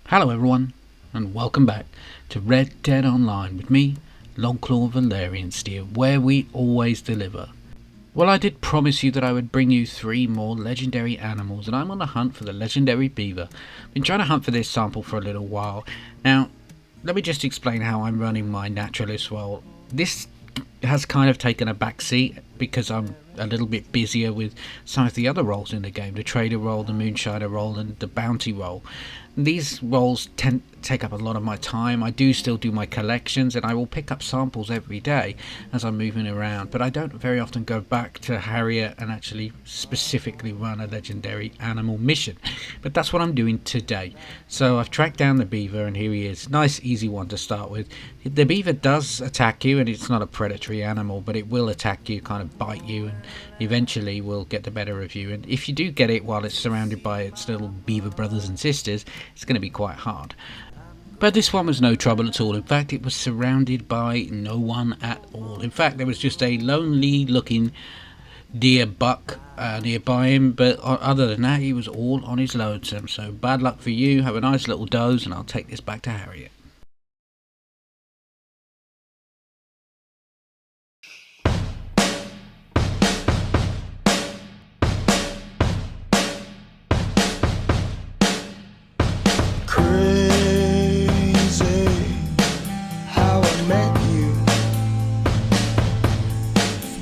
Hello everyone, and welcome back to Red Dead Online with me, longclawrdo, where we always deliver. Well, I did promise you that I would bring you 3 more legendary animals, and I'm on the hunt for the legendary beaver. Been trying to hunt for this sample for a little while. Now, let me just explain how I'm running my naturalist role. This has kind of taken a back seat because I'm a little bit busier with some of the other roles in the game, the trader role, the moonshiner role, and the bounty role. These roles tend to take up a lot of my time. I do still do my collections, and I will pick up samples every day as I'm moving around, but I don't very often go back to Harriet and actually specifically run a legendary animal mission. But that's what I'm doing today. So I've tracked down the beaver, and here he is. Nice easy one to start with. The beaver does attack you, and it's not a predatory animal, but it will attack you, kind of bite you, and eventually will get the better of you. And if you do get it while it's surrounded by its little beaver brothers and sisters, it's going to be quite hard. But this one was no trouble at all. In fact, it was surrounded by no one at all. In fact, there was just a lonely looking deer buck nearby him, but other than that, he was all on his lonesome. So bad luck for you. Have a nice little doze, and I'll take this back to Harriet.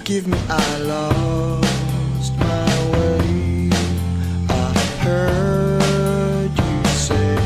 Give me, I lost my way. I heard you say.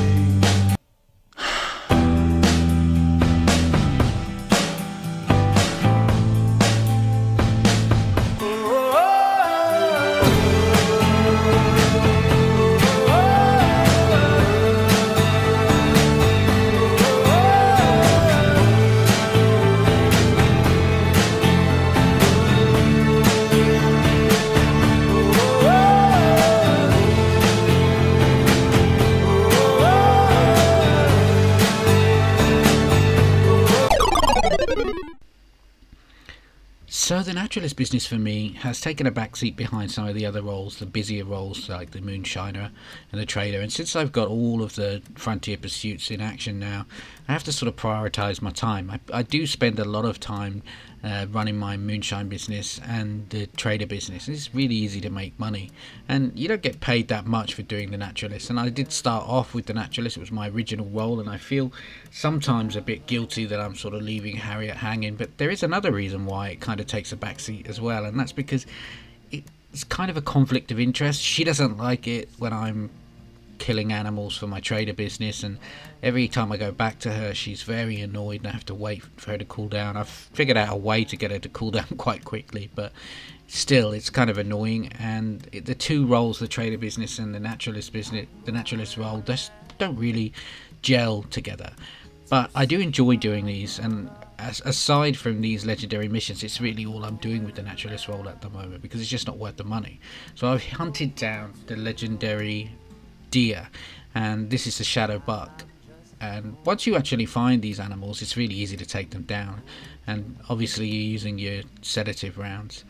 So the naturalist business for me has taken a backseat behind some of the other roles, the busier roles like the moonshiner and the trader. And since I've got all of the frontier pursuits in action now, I have to sort of prioritise my time. I do spend a lot of time running my moonshine business and the trader business. It's really easy to make money, and you don't get paid that much for doing the naturalist. And I did start off with the naturalist. It was my original role, and I feel sometimes a bit guilty that I'm sort of leaving Harriet hanging. But there is another reason why it kind of takes a backseat as well, and that's because it's kind of a conflict of interest. She doesn't like it when I'm killing animals for my trader business, and every time I go back to her, she's very annoyed and I have to wait for her to cool down. I've figured out a way to get her to cool down quite quickly, but still it's kind of annoying. And the two roles, the trader business and the naturalist role, just don't really gel together. But I do enjoy doing these, and aside from these legendary missions, it's really all I'm doing with the naturalist role at the moment, because it's just not worth the money. So I've hunted down the legendary deer, and this is the shadow buck. And once you actually find these animals, it's really easy to take them down, and obviously you're using your sedative rounds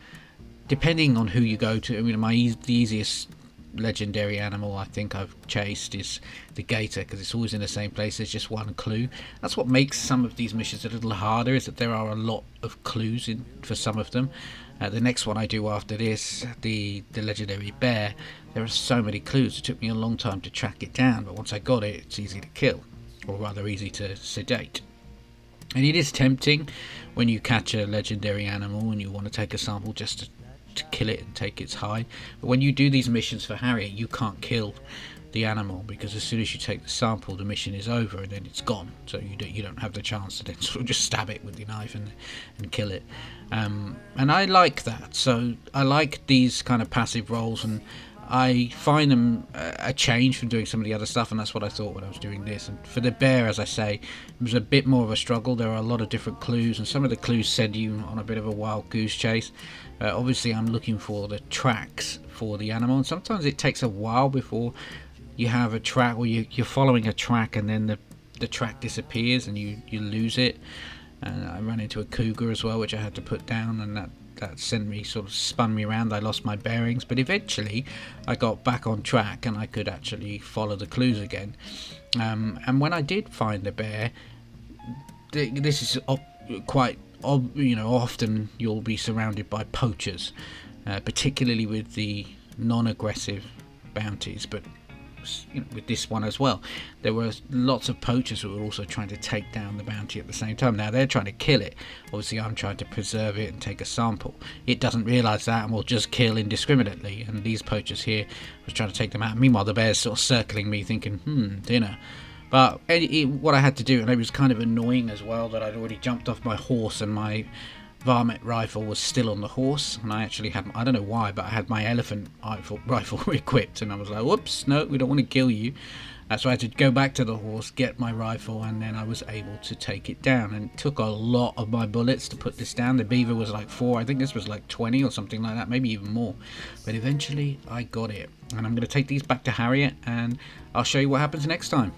depending on who you go to. I mean, the easiest legendary animal I think I've chased is the gator, because it's always in the same place. There's just one clue. That's what makes some of these missions a little harder, is that there are a lot of clues in for some of them. The next one I do after this, the legendary bear, there are so many clues. It took me a long time to track it down, but once I got it, it's easy to kill, or rather easy to sedate. And it is tempting when you catch a legendary animal and you want to take a sample just to kill it and take its hide. But when you do these missions for Harriet, you can't kill the animal, because as soon as you take the sample, the mission is over and then it's gone. So you don't have the chance to then sort of just stab it with your knife and kill it. And I like that. So I like these kind of passive roles, and I find them a change from doing some of the other stuff, and that's what I thought when I was doing this. And for the bear, as I say, it was a bit more of a struggle. There are a lot of different clues, and some of the clues send you on a bit of a wild goose chase. Obviously I'm looking for the tracks for the animal, and sometimes it takes a while before you have a track, or you're following a track and then the track disappears and you lose it. And I ran into a cougar as well, which I had to put down, and that sent me, sort of spun me around. I lost my bearings, but eventually I got back on track and I could actually follow the clues again. And when I did find the bear, this is quite often you'll be surrounded by poachers, particularly with the non-aggressive bounties, but with this one as well, there were lots of poachers who were also trying to take down the bounty at the same time. Now they're trying to kill it. Obviously I'm trying to preserve it and take a sample. It doesn't realise that and will just kill indiscriminately, and these poachers here was trying to take them out. Meanwhile the bear's sort of circling me thinking, dinner. But what I had to do, and it was kind of annoying as well, that I'd already jumped off my horse and my varmint rifle was still on the horse, and I actually had, I don't know why, but I had my elephant rifle equipped, and I was like, whoops, no, we don't want to kill you. So I had to go back to the horse, get my rifle, and then I was able to take it down. And it took a lot of my bullets to put this down. The beaver was like 4, I think this was like 20 or something like that, maybe even more. But eventually I got it, and I'm going to take these back to Harriet, and I'll show you what happens next time.